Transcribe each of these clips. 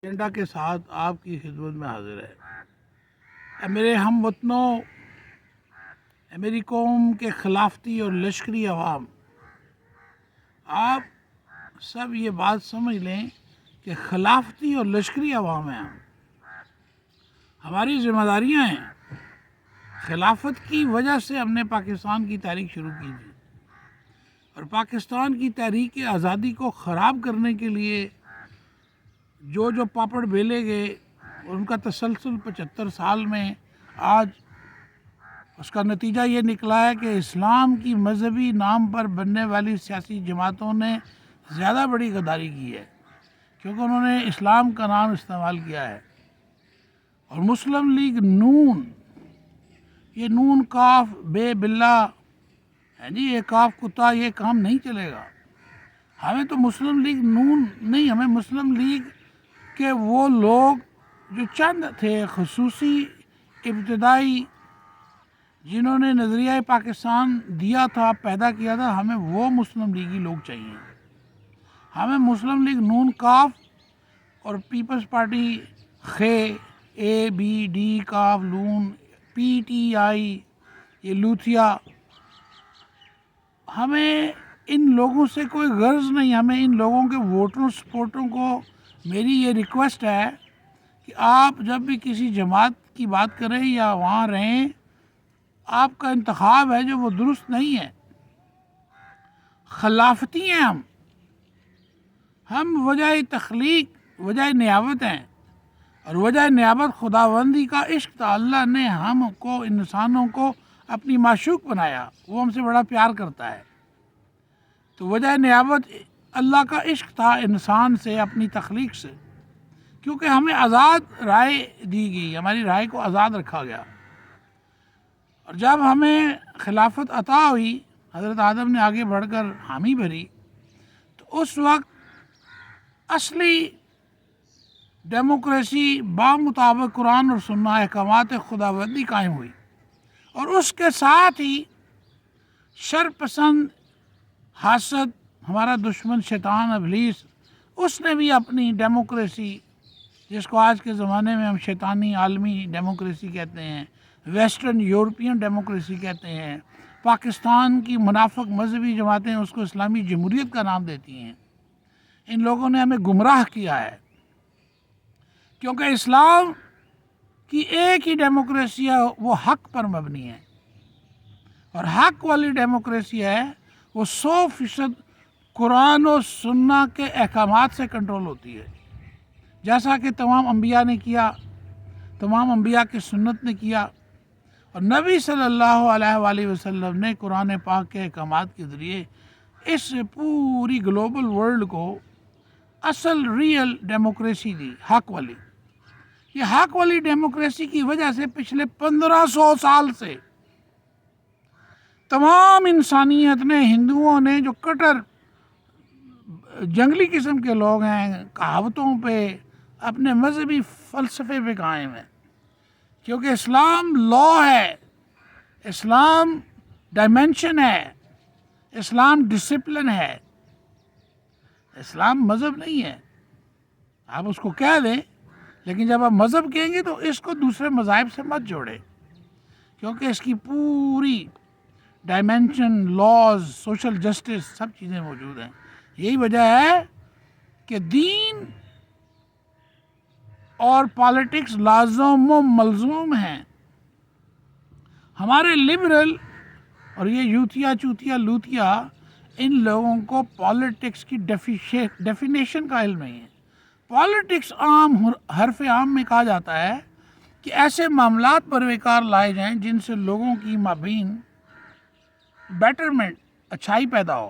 Agenda کے ساتھ آپ کی خدمت میں حاضر ہے۔ اے میرے ہم وطنوں، اے میری قوم کے خلافتی اور لشکری عوام، آپ سب یہ بات سمجھ لیں کہ خلافتی اور لشکری عوام ہیں ہماری ذمہ داریاں ہیں۔ خلافت کی وجہ سے ہم نے پاکستان کی تاریخ شروع کی تھی، اور پاکستان کی تحریک آزادی کو خراب کرنے کے لیے جو پاپڑ بیلے گئے، ان کا تسلسل 75 سال میں آج اس کا نتیجہ یہ نکلا ہے کہ اسلام کی مذہبی نام پر بننے والی سیاسی جماعتوں نے زیادہ بڑی غداری کی ہے، کیونکہ انہوں نے اسلام کا نام استعمال کیا ہے۔ اور مسلم لیگ نون، یہ نون کاف بے بلا ہے جی، یہ کاف کتا، یہ کام نہیں چلے گا۔ ہمیں تو مسلم لیگ نون نہیں، ہمیں مسلم لیگ کہ وہ لوگ جو چند تھے خصوصی ابتدائی، جنہوں نے نظریہ پاکستان دیا تھا، پیدا کیا تھا، ہمیں وہ مسلم لیگی لوگ چاہیے۔ ہمیں مسلم لیگ نون کاف اور پیپلز پارٹی خے، اے بی ڈی کاف لون، پی ٹی آئی، یہ لوتھیا، ہمیں ان لوگوں سے کوئی غرض نہیں۔ ہمیں ان لوگوں کے ووٹروں سپورٹوں کو میری یہ ریکویسٹ ہے کہ آپ جب بھی کسی جماعت کی بات کریں یا وہاں رہیں، آپ کا انتخاب ہے جو وہ درست نہیں ہے۔ خلافتی ہیں ہم وجہ تخلیق، وجہ نیابت ہیں، اور وجہ نیابت خداوندی کا عشق تھا۔ اللہ نے ہم کو، انسانوں کو اپنی معشوق بنایا، وہ ہم سے بڑا پیار کرتا ہے۔ تو وجہ نیابت اللہ کا عشق تھا انسان سے، اپنی تخلیق سے، کیونکہ ہمیں آزاد رائے دی گئی، ہماری رائے کو آزاد رکھا گیا۔ اور جب ہمیں خلافت عطا ہوئی، حضرت آدم نے آگے بڑھ کر حامی بھری، تو اس وقت اصلی ڈیموکریسی بامطابق قرآن اور سنہ احکامات خداوندی قائم ہوئی، اور اس کے ساتھ ہی شر پسند، حاسد، ہمارا دشمن شیطان ابلیس، اس نے بھی اپنی ڈیموکریسی، جس کو آج کے زمانے میں ہم شیطانی عالمی ڈیموکریسی کہتے ہیں، ویسٹرن یورپین ڈیموکریسی کہتے ہیں، پاکستان کی منافق مذہبی جماعتیں اس کو اسلامی جمہوریت کا نام دیتی ہیں، ان لوگوں نے ہمیں گمراہ کیا ہے۔ کیونکہ اسلام کی ایک ہی ڈیموکریسی ہے، وہ حق پر مبنی ہے، اور حق والی ڈیموکریسی ہے وہ 100% قرآن و سنہ کے احکامات سے کنٹرول ہوتی ہے، جیسا کہ تمام انبیاء نے کیا، تمام انبیاء کی سنت نے کیا، اور نبی صلی اللہ علیہ وآلہ وسلم نے قرآن پاک کے احکامات کے ذریعے اس پوری گلوبل ورلڈ کو اصل ریئل ڈیموکریسی دی، حق والی۔ یہ حق والی ڈیموکریسی کی وجہ سے پچھلے 1500 سال سے تمام انسانیت نے، ہندوؤں نے جو کٹر جنگلی قسم کے لوگ ہیں، کہاوتوں پہ، اپنے مذہبی فلسفے پہ قائم ہیں، کیونکہ اسلام لا ہے، اسلام ڈائمنشن ہے، اسلام ڈسپلن ہے، اسلام مذہب نہیں ہے۔ آپ اس کو کہہ دیں، لیکن جب آپ مذہب کہیں گے تو اس کو دوسرے مذاہب سے مت جوڑیں، کیونکہ اس کی پوری ڈائمنشن، لاز، سوشل جسٹس، سب چیزیں موجود ہیں۔ یہی وجہ ہے کہ دین اور پالیٹکس لازم و ملزوم ہیں۔ ہمارے لبرل اور یہ یوتیا چوتیا لوتیا، ان لوگوں کو پالیٹکس کی ڈیفینیشن کا علم نہیں ہے۔ پالیٹکس عام حرف عام میں کہا جاتا ہے کہ ایسے معاملات پرویکار لائے جائیں جن سے لوگوں کی مابین بیٹرمنٹ، اچھائی پیدا ہو،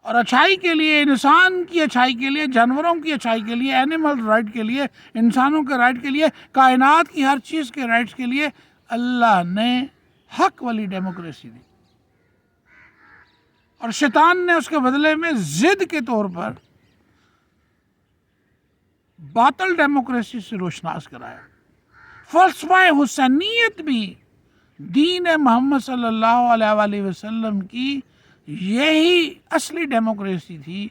اور اچھائی کے لیے، انسان کی اچھائی کے لیے، جانوروں کی اچھائی کے لیے، اینیمل رائٹ کے لیے، انسانوں کے رائٹ کے لیے، کائنات کی ہر چیز کے رائٹس کے لیے اللہ نے حق والی ڈیموکریسی دی، اور شیطان نے اس کے بدلے میں ضد کے طور پر باطل ڈیموکریسی سے روشناس کرایا۔ فلسفہ حسینیت بھی دین محمد صلی اللہ علیہ وآلہ وسلم کی یہی اصلی ڈیموکریسی تھی،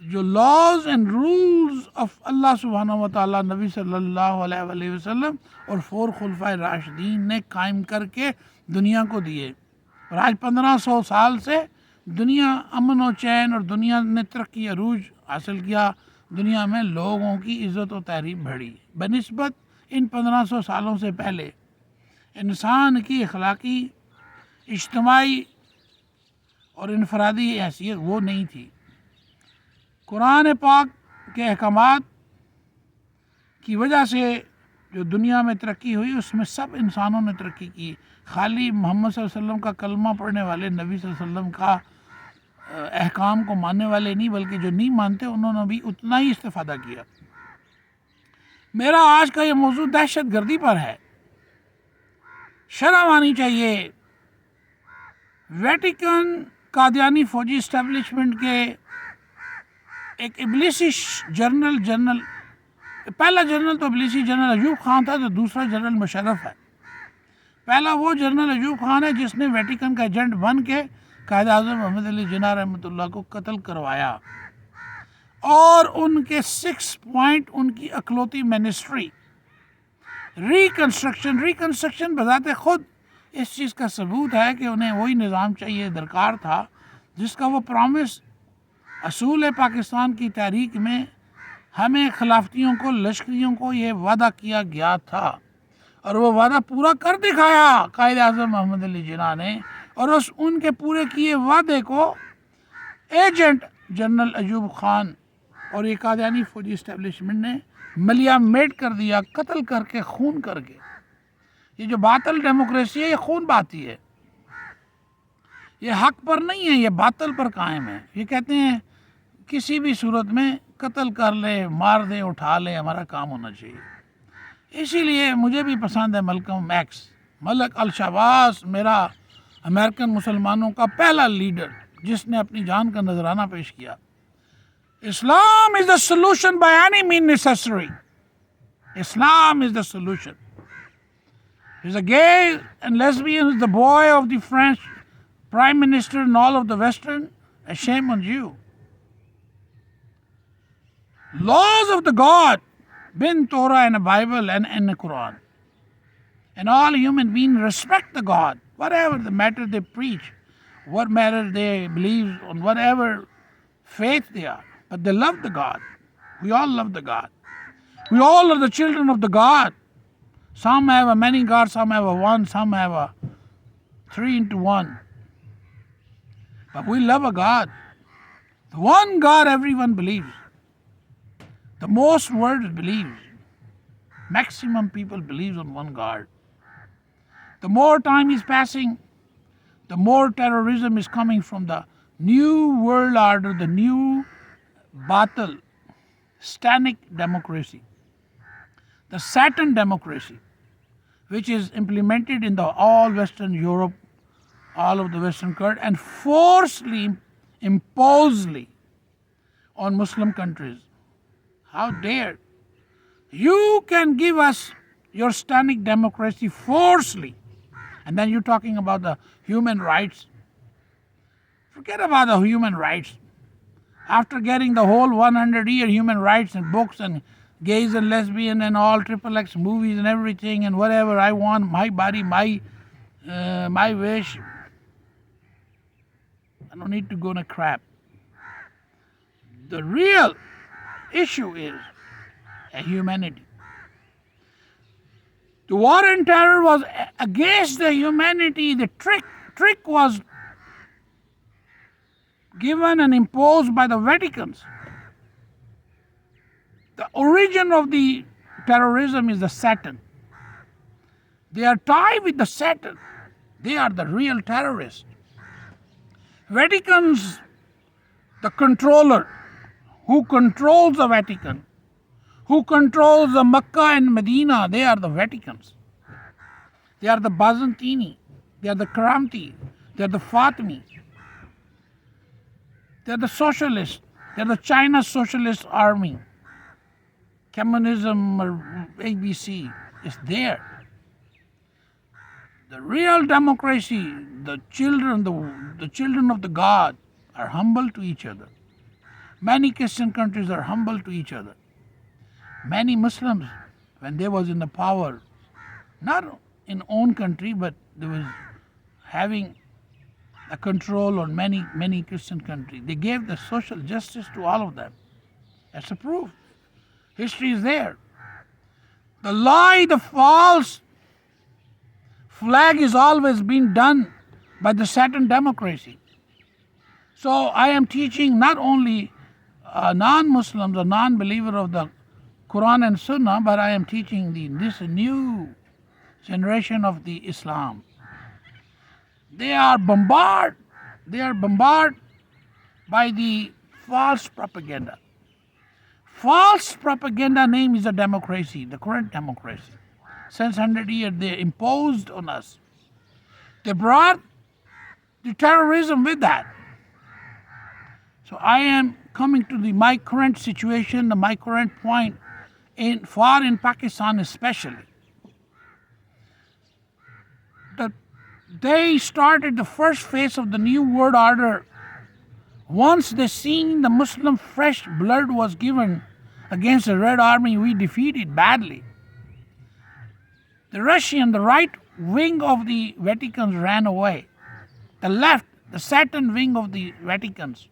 جو لاز اینڈ رولز آف اللہ سبحانہ و تعالیٰ نبی صلی اللہ علیہ وآلہ وسلم اور 4 خلفائے راشدین نے قائم کر کے دنیا کو دیے. اور آج 1500 سال سے دنیا امن و چین اور دنیا نے ترقی عروج حاصل کیا. دنیا میں لوگوں کی عزت و تعریف بڑھی. بنسبت ان 1500 سالوں سے پہلے انسان کی اخلاقی، اجتماعی اور انفرادی حیثیت وہ نہیں تھی. قرآن پاک کے احکامات کی وجہ سے جو دنیا میں ترقی ہوئی اس میں سب انسانوں نے ترقی کی. خالی محمد صلی اللہ علیہ وسلم کا کلمہ پڑھنے والے، نبی صلی اللہ علیہ وسلم کا احکام کو ماننے والے نہیں، بلکہ جو نہیں مانتے انہوں نے بھی اتنا ہی استفادہ کیا. میرا آج کا یہ موضوع دہشت گردی پر ہے. شرم آنی چاہیے. ویٹیکن قادیانی فوجی اسٹیبلشمنٹ کے ایک ابلیسی جنرل پہلا جنرل تو ابلیسی جنرل ایوب خان تھا، تو دوسرا جنرل مشرف ہے. پہلا وہ جنرل ایوب خان ہے جس نے ویٹیکن کا ایجنٹ بن کے قائد اعظم محمد علی جناح رحمۃ اللہ کو قتل کروایا، اور ان کے 6 پوائنٹ ان کی اکلوتی منسٹری ریکنسٹرکشن بذات خود اس چیز کا ثبوت ہے کہ انہیں وہی نظام چاہیے، درکار تھا جس کا وہ پرامس اصول پاکستان کی تحریک میں ہمیں خلافتیوں کو، لشکریوں کو یہ وعدہ کیا گیا تھا، اور وہ وعدہ پورا کر دکھایا قائد اعظم محمد علی جناح نے. اور ان کے پورے کیے وعدے کو ایجنٹ جنرل ایوب خان اور یہ قادیانی فوجی اسٹیبلشمنٹ نے ملیا میٹ کر دیا، قتل کر کے، خون کر کے. یہ جو باطل ڈیموکریسی ہے یہ خون بہاتی ہے، یہ حق پر نہیں ہے، یہ باطل پر قائم ہے. یہ کہتے ہیں کسی بھی صورت میں قتل کر لے، مار دے، اٹھا لے، ہمارا کام ہونا چاہیے. اسی لیے مجھے بھی پسند ہے ملکم ایکس، ملک الشعباز، میرا امریکن مسلمانوں کا پہلا لیڈر جس نے اپنی جان کا نذرانہ پیش کیا. Islam is the solution by any means necessary. Islam is the solution. He's a gay and lesbian, the boy of the French Prime Minister and all of the Western. A shame on you. Laws of the God, bin Torah and the Bible and in the Quran. And all human beings respect the God, whatever the matter they preach, what matter they believe on, whatever faith they are. But they love the God. We all love the God. We all are the children of the God. Some have a many gods, some have a one, some have a 3 into 1. But we love a God. The one God everyone believes. The most world believes. Maximum people believes on one God. The more time is passing, the more terrorism is coming from the new world order, the new batil, Stanic democracy, the Saturn democracy, which is implemented in the all Western Europe, all of the Western world, and forcefully, imposedly on Muslim countries. How dare you can give us your Stanic democracy forcefully, and then you're talking about the human rights. Forget about the human rights. After getting the whole 100-year human rights and books and gays and lesbian and all XXX movies and everything and whatever I want, my body, my wish, I don't need to go to crap. The real issue is humanity. The war and terror was against the humanity. The trick was given and imposed by the Vaticans. The origin of the terrorism is the Saturn. They are tied with the Saturn. They are the real terrorists. Vatican's the controller who controls the Vatican, who controls the Mecca and Medina, they are the Vaticans. They are the Byzantini, they are the Karamti, they are the Fatimi, they are the socialists, they are the China Socialist Army. Communism or ABC is there. The real democracy, the children of the God are humble to each other. Many Christian countries are humble to each other. Many Muslims, when they was in the power, not in own country, but they was having a control on many Christian countries. They gave the social justice to all of them. That's a proof. History is there. The lie, the false flag is always being done by the Satan democracy. So I am teaching not only non-Muslims or non-believer of the Quran and Sunnah, but I am teaching this new generation of the Islam. They are bombarded by the false propaganda. False propaganda name is a democracy, the current democracy. Since 100 years they imposed on us. They brought the terrorism with that. So I am coming to my current situation, my current point, in Pakistan especially. They started the first phase of the new world order. Once they seen the Muslim fresh blood was given against the Red Army, we defeated badly. The Russian, the right wing of the Vaticans ran away. The left, the Satan wing of the Vaticans,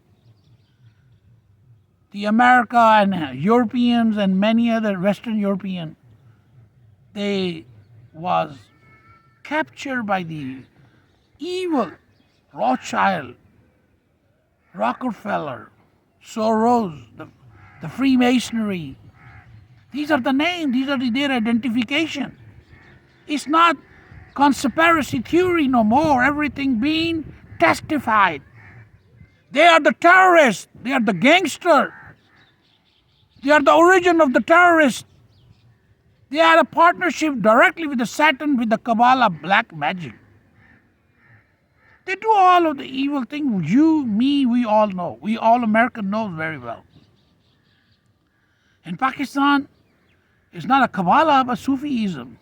the America and Europeans and many other Western European, they was captured by the evil Rothschild, Rockefeller, Soros, the Freemasonry. These are the names, these are their identification. It's not conspiracy theory no more, everything being testified. They are the terrorists, they are the gangster, they are the origin of the terrorists. They are a partnership directly with the Satan, with the Kabbalah, black magic. They do all of the evil things. You, me, we all know. We all American know very well. In Pakistan, it's not a Kabbalah, but Sufism.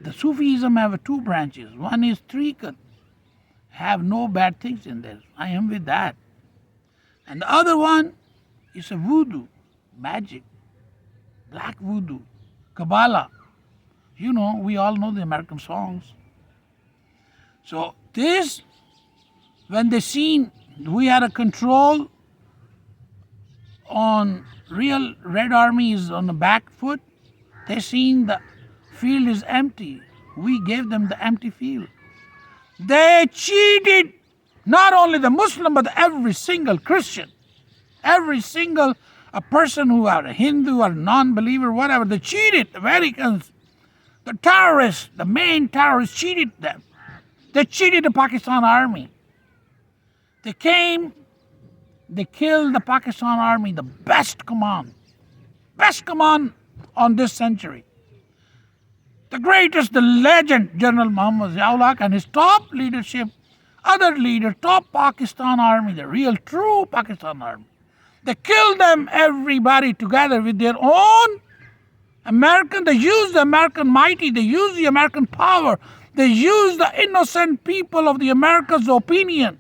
The Sufism have two branches. One is Tariqat, have no bad things in there. I am with that. And the other one is a voodoo, magic, black voodoo, Kabbalah. You know, we all know the American songs. So this, when they seen we had a control on real Red Army is on the back foot, they seen the field is empty. We gave them the empty field. They cheated not only the Muslim, but every single Christian, every single a person who are a Hindu or non-believer, whatever. They cheated. The Americans, the terrorists, the main terrorists cheated them. They cheated the Pakistan army. They came, they killed the Pakistan army, the best command on this century. The greatest, the legend, General Muhammad Ziaul and his top leadership, other leaders, top Pakistan army, the real true Pakistan army. They killed them, everybody together with their own American. They used the American mighty, they used the American power, they used the innocent people of the America's opinion.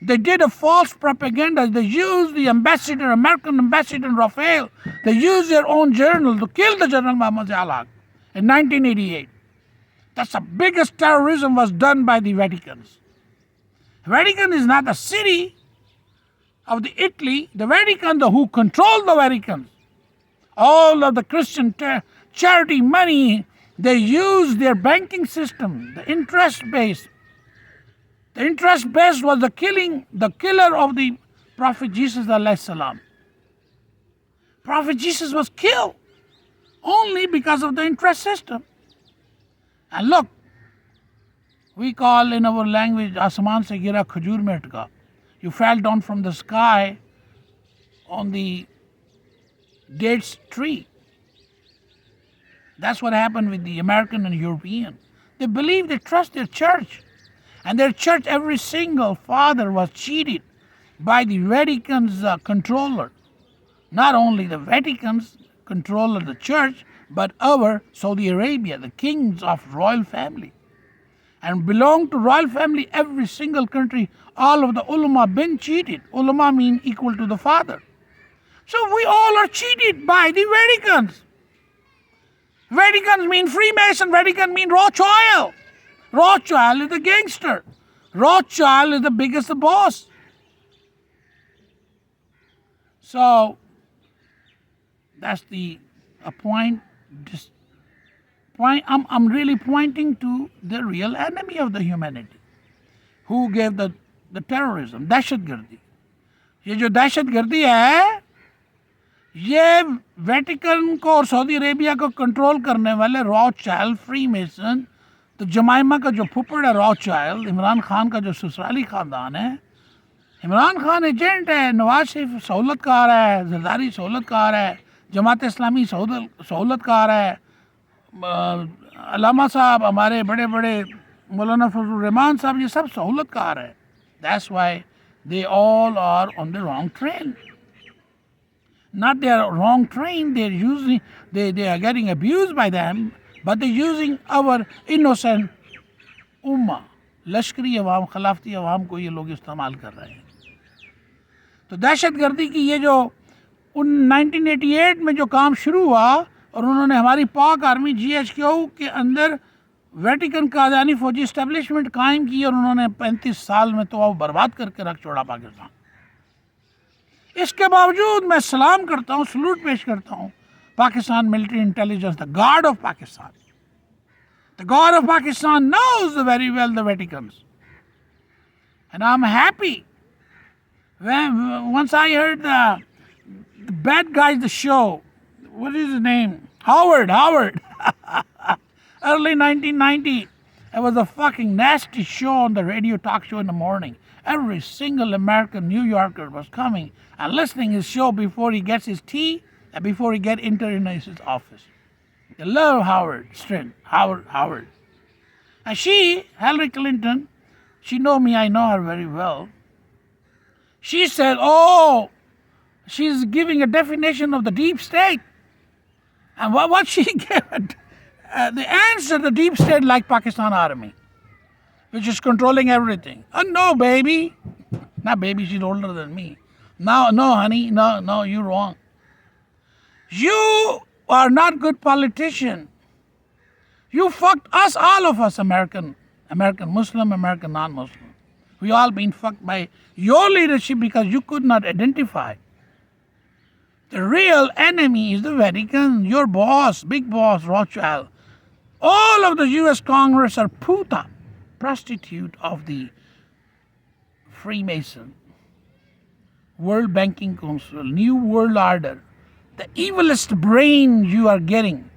They did a false propaganda. They used the ambassador, American ambassador Rafael. They used their own journal to kill the General Muhammad Ziaul in 1988. That's the biggest terrorism was done by the Vaticans. Vatican is not a city of the Italy. The Vatican, who control the Vaticans, all of the Christian charity money, they use their banking system, the interest base. The interest base was the killer of the Prophet Jesus alayhi salam. Prophet Jesus was killed only because of the interest system. And look, we call in our language, Asman se gira khajur mein atka. You fell down from the sky on the dates tree. That's what happened with the American and European. They believe, they trust their church. And their church, every single father was cheated by the Vatican's controller. Not only the Vatican's controller, the church, but our Saudi Arabia, the kings of royal family. and belong to royal family, every single country, all of the ulama been cheated. Ulama mean equal to the father. So we all are cheated by the Vaticans. Vaticans mean Freemason, Vatican mean Rothschild. Rothschild is the gangster. Rothschild is the biggest boss. So that's the point. I'm really pointing to the real enemy of the humanity, who gave the terrorism, दहशत गर्दी. ये जो दहशत गर्दी है, ये Vatican को और सऊदी अरेबिया को कंट्रोल करने वाले रॉथशाइल्ड, फ्रीमेसन, तो जमाइमा का जो फुफड़ है रॉथशाइल्ड, इमरान खान का जो ससुराली ख़ानदान है, इमरान खान एजेंट है, नवाज शरीफ सहूलतकार है, जरदारी सहूलतकार है, जमात इस्लामी सहूलतकार है, अलामा साहब, हमारे बड़े बड़े मौलाना फजलुर रहमान साहब, ये सब सहूलतकार है. That's why they all are on the wrong train. Not they are wrong train, they're using, they are getting abused by them, but they're using our innocent उम्मा, लश्करी अवाम, खिलाफती अवाम को ये लोग इस्तेमाल कर रहे हैं. तो दहशत गर्दी की ये जो 1988 में जो काम शुरू हुआ और उन्होंने हमारी पाक आर्मी GHQ के अंदर वेटिकन कादियानी फौजी स्टेबलिशमेंट कायम की और उन्होंने 35 साल में तो वो बर्बाद करके रख छोड़ा पाकिस्तान. इसके बावजूद मैं सलाम करता हूँ, सलूट पेश करता हूँ Pakistan military intelligence, the guard of Pakistan. The God of Pakistan knows very well the Vaticans. And I'm happy. Once I heard the bad guys, the show, what is his name? Howard. Early 1990, it was a fucking nasty show on the radio talk show in the morning. Every single American New Yorker was coming and listening his show before he gets his tea and before he get entered in his office. They love Howard Stern. Howard. And she, Hillary Clinton, she know me, I know her very well. She said, oh, she's giving a definition of the deep state. And what she gave, the answer, the deep state like Pakistan army, which is controlling everything. No, baby. Not baby, she's older than me. No, honey, no, you're wrong. You are not good politician. You fucked us, all of us, American Muslim, American non-Muslim. We all been fucked by your leadership because you could not identify. The real enemy is the Vatican, your boss, big boss, Rothschild. All of the US Congress are puta, prostitute of the Freemason, World Banking Council, New World Order. The evilest brain you are getting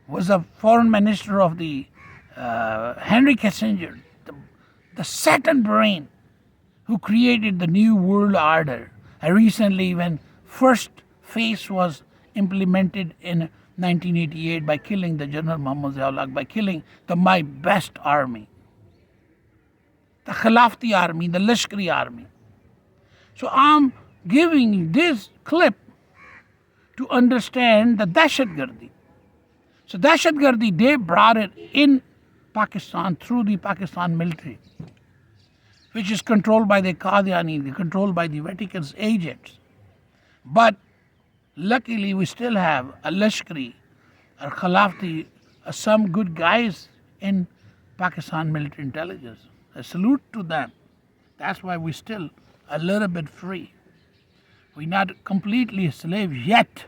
was a foreign minister of the Henry Kissinger, the Saturn brain who created the New World Order. And recently, when first phase was implemented in 1988 by killing the General Muhammad Ziaul, by killing my best army, the Khilafti army, the Lashkari army. So I'm giving this clip to understand the dahshat gardi. So dahshat gardi, they brought it in Pakistan through the Pakistan military, which is controlled by the Qadiani, controlled by the Vatican's agents. But luckily we still have a Lashkari or Khilafti, some good guys in Pakistan military intelligence. A salute to them. That's why we're still a little bit free. We're not completely a slave yet,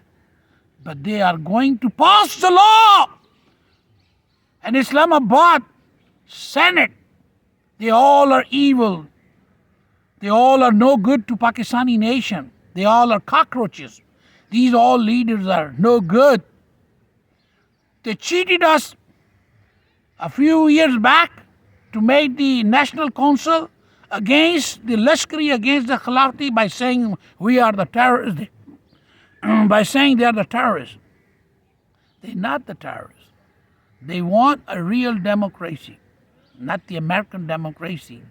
but they are going to pass the law. And Islamabad, Senate, they all are evil. They all are no good to Pakistani nation. They all are cockroaches. These all leaders are no good. They cheated us a few years back to make the National Council against the Lashkari, against the Khilafti by saying we are the terrorists, by saying they are the terrorists. They're not the terrorists. They want a real democracy, not the American democracy,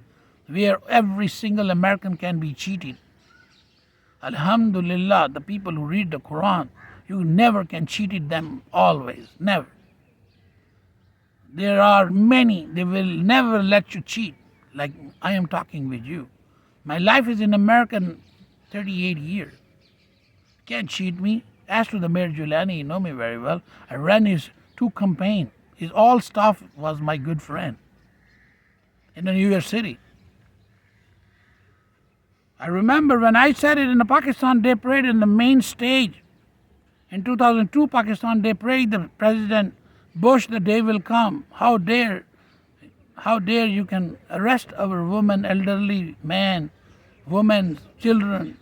where every single American can be cheated. Alhamdulillah, the people who read the Quran, you never can cheat them always, never. There are many, they will never let you cheat like I am talking with you. My life is in America 38 years. Can't cheat me. As to the Mayor Giuliani, you know me very well. I ran his 2 campaigns. His all staff was my good friend in New York City. I remember when I said it in the Pakistan Day Parade in the main stage. In 2002 Pakistan Day Parade, the President Bush, the day will come. How dare you can arrest our women, elderly man, women, children.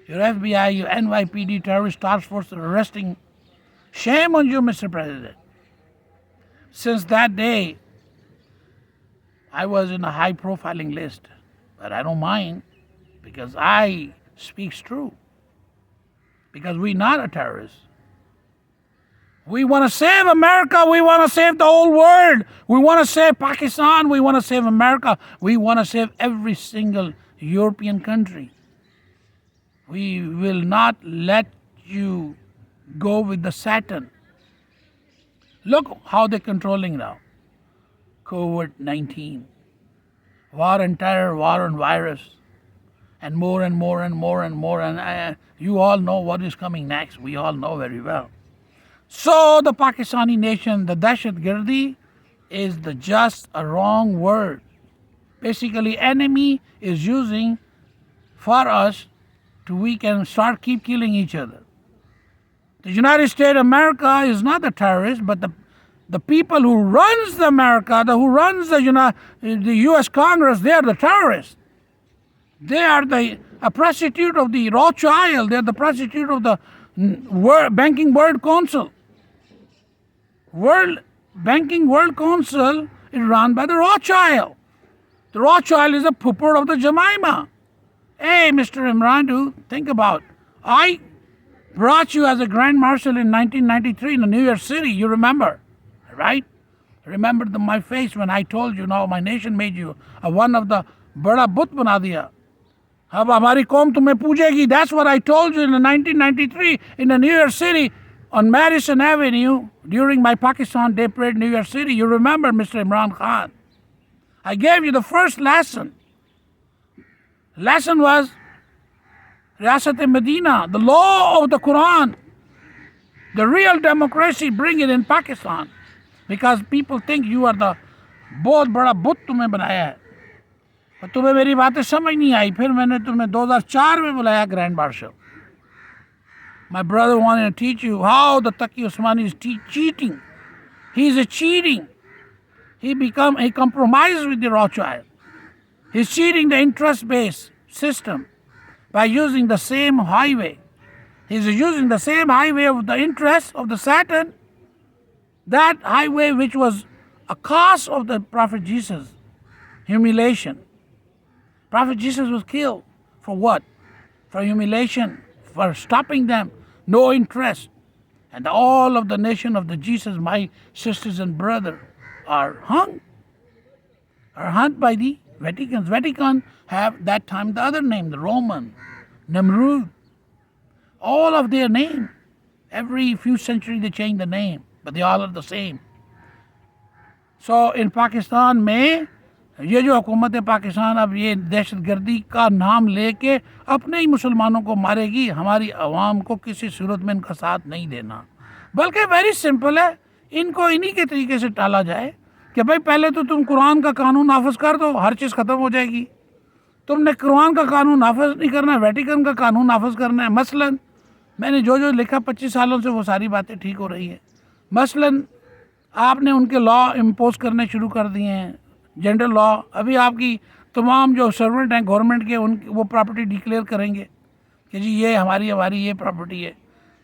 Your FBI, your NYPD terrorist task force are arresting. Shame on you, Mr. President. Since that day, I was in a high profiling list, but I don't mind because I speak true. Because we're not a terrorist. We want to save America. We want to save the whole world. We want to save Pakistan. We want to save America. We want to save every single European country. We will not let you go with the Satan. Look how they're controlling now. COVID-19, war and terror, war and virus, and more and more and more and more. And you all know what is coming next. We all know very well. So the Pakistani nation, the dahshat gardi, is just a wrong word. Basically, enemy is using for us to we can start keep killing each other. The United States of America is not the terrorist, but the people who runs the America, who runs the U.S. Congress, they are the terrorists. They are a prostitute of the Rothschild. They are the prostitute of the Banking World Council. Banking World Council is run by the Rothschild. The Rothschild is a pooper of the Jemima. Hey, Mr. Imran, think about, I brought you as a Grand Marshal in 1993 in New York City, you remember, right? Remember my face when I told you, no, my nation made you one of the bada but bana diya. Ab hamari qaum tumhe poojegi. That's what I told you in 1993 in New York City on Madison Avenue during my Pakistan Day Parade in New York City. You remember, Mr. Imran Khan. I gave you the first lesson. Lesson was Riyasat-e-Medina, the law of the Quran. The real democracy, bring it in Pakistan. Because people think you are the बहुत बड़ा बुत तुम्हें बनाया है. और तुम्हें मेरी बातें समझ नहीं आई. फिर मैंने तुम्हें 2004 में बुलाया grand marshal. My brother wanted to teach you how the Taqi Usmani is cheating. He is cheating. He compromised with the Rothschild. He's cheating the interest-based system by using the same highway. He's using the same highway of the interest of the Satan, that highway which was a cause of the Prophet Jesus, humiliation. Prophet Jesus was killed for what? For humiliation, for stopping them, no interest. And all of the nation of the Jesus, my sisters and brothers, are hung by the Vatican. Vatican have that time the other name, the Roman, Namrud. All of their name. Every few centuries they change the name, but they all are the same. So in Pakistan में ये जो हुकूमत पाकिस्तान अब ये दहशत गर्दी का नाम लेके अपने ही मुसलमानों को मारेगी, हमारी आवाम को किसी सूरत में इनका साथ नहीं देना. बल्कि वेरी सिंपल है, इनको इन्हीं के तरीके से टाला जाए कि भाई पहले तो तुम कुरान का कानून नाफिज कर दो, हर चीज़ ख़त्म हो जाएगी. तुमने कुरान का कानून नाफिज नहीं करना है, वेटिकन का कानून नाफिज करना है. मसलन मैंने जो लिखा 25 सालों से वो सारी बातें ठीक हो रही है. मसलन आपने उनके लॉ इम्पोज करने शुरू कर दिए हैं, जनरल लॉ. अभी आपकी तमाम जो सर्वेंट हैं गवर्नमेंट के, उन वो प्रॉपर्टी डिक्लेयर करेंगे कि जी ये हमारी ये प्रॉपर्टी है.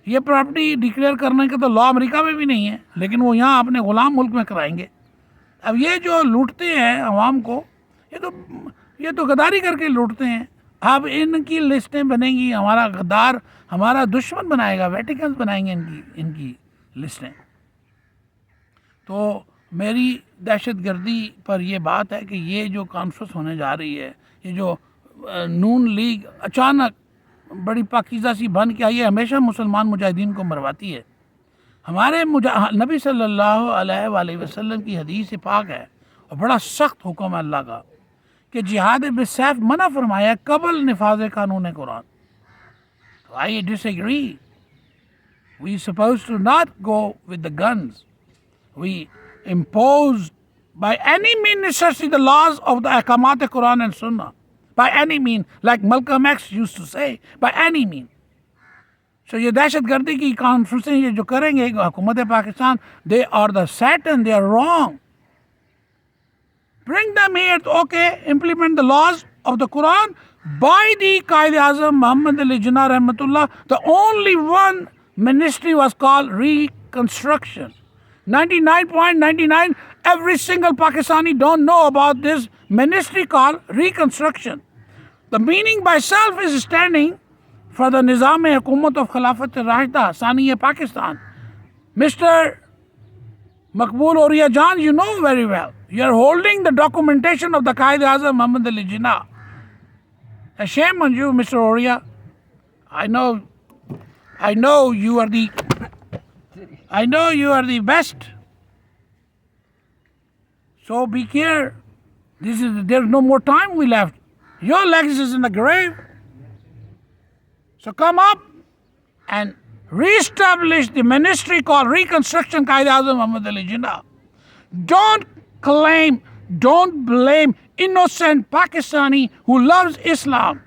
ये प्रॉपर्टी डिक्लेयर करने का तो लॉ अमेरिका में भी नहीं है, लेकिन वो यहाँ अपने ग़ुलाम मुल्क में कराएंगे. अब ये जो लूटते हैं अवाम को, ये तो गद्दारी करके लूटते हैं. अब इनकी लिस्टें बनेंगी, हमारा गद्दार हमारा दुश्मन बनाएगा, वेटिकन बनाएंगे इनकी लिस्टें. तो मेरी दहशत गर्दी पर ये बात है कि ये जो कॉन्फ्रेंस होने जा रही है, ये जो नून लीग अचानक बड़ी पाकीज़ा सी बन के आई है, हमेशा मुसलमान मुजाहिदीन को मरवाती है. ہمارے نبی صلی اللہ علیہ وآلہ وسلم کی حدیث پاک ہے اور بڑا سخت حکم ہے اللہ کا کہ جہاد بالسیف منع فرمایا قبل نفاذ قانون قرآن. So I disagree. We supposed to not go with the guns. We impose by any means necessary the laws of the ahkamat Quran and Sunnah. By any means, like Malcolm X used to say, by any means. So یہ دہشت گردی کی کانفرنسیں یہ جو کریں گے حکومت Pakistan, they are the Satan, they are wrong. Bring them here, okay, implement the laws of the Quran by the Qaid Azam Muhammad Ali Jinnah Rahmatullah. The only one ministry was called Reconstruction. 99.99 every single Pakistani don't know about this ministry called Reconstruction. The meaning by self is standing for the Nizam Hukumat of Khilafat Rashida, Saniya Pakistan. Mr. Maqbool Oriya Jan, you know very well. You are holding the documentation of the Qaid Azam Muhammad Ali Jinnah. A shame on you, Mr. Oriya. I know you are the best. So be careful. There's no more time we left. Your legacy is in the grave. So come up and reestablish the ministry called Reconstruction Qaid Azam Muhammad Ali Jinnah. Don't blame innocent Pakistani who loves Islam.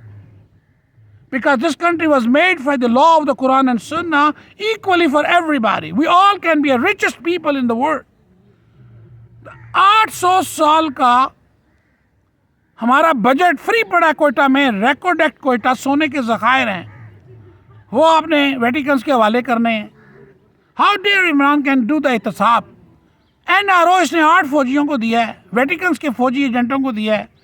Because this country was made for the law of the Quran and Sunnah equally for everybody. We all can be the richest people in the world. 800 साल का हमारा budget free पड़ा कोयटा में, record act Quetta सोने के ज़खायर हैं, वो आपने वेटिकन्स के हवाले करने हैं. How dare Imran can do the एहतसाब. NRO इसने 8 फौजियों को दिया है, वेटिकन्स के फौजी एजेंटों को दिया है.